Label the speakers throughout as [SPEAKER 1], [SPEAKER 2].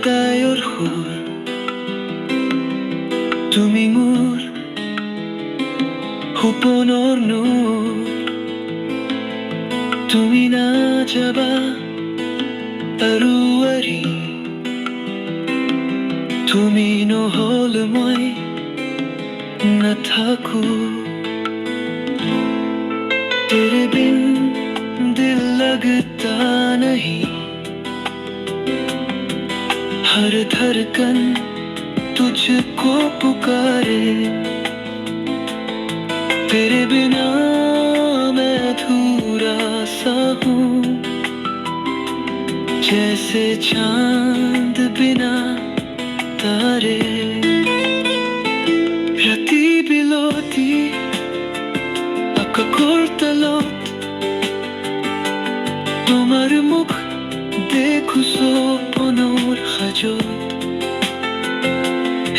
[SPEAKER 1] Tadai or Hur Tumi Mur Hupon or Nur Tumi na jaba Aruari Tumi no hol moi na thaku Tere bin dil lagta nahi हर धड़कन तुझको पुकारे तेरे बिना मैं अधूरा सा हूँ जैसे चांद बिना तारे रति बिलोती अककुर्तलोत তোমার মুখ দেখু সোপনোর হাজত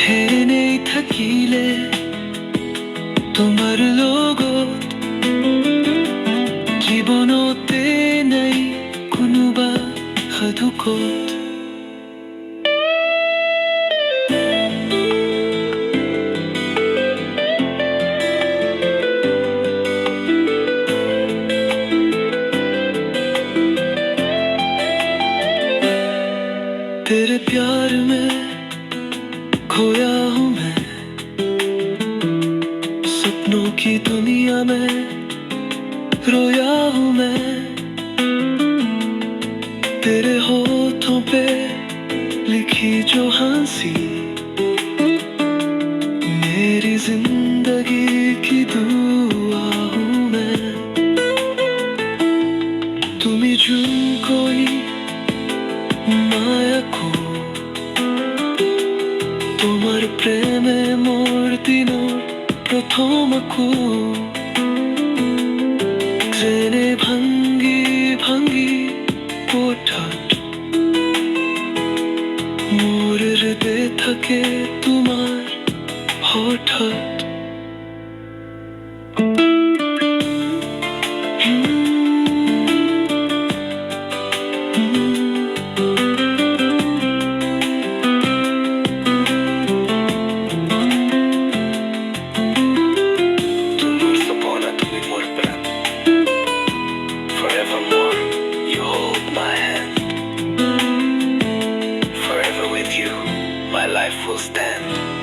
[SPEAKER 1] হেরে নেই থাকিলে তোমার লগত জীৱনতে নাই কোনোবা সাধুকত तेरे प्यार में खोया हूँ मैं सपनों की दुनिया में रोया हूँ मैं तेरे होठों पे लिखी जो हंसी मेरी जिंदगी की दुआ हूँ मैं তুমি জুম कोई মায়াকো তোমার প্রেমে মোর দিনের প্রথম আকো ট্রেনে ভাঙ্গি ভাঙ্গি কোঠাত মোর হৃদয়ে থাকে তোমার হঠাৎ Forevermore, you hold my hand. Forever with you, my life will stand.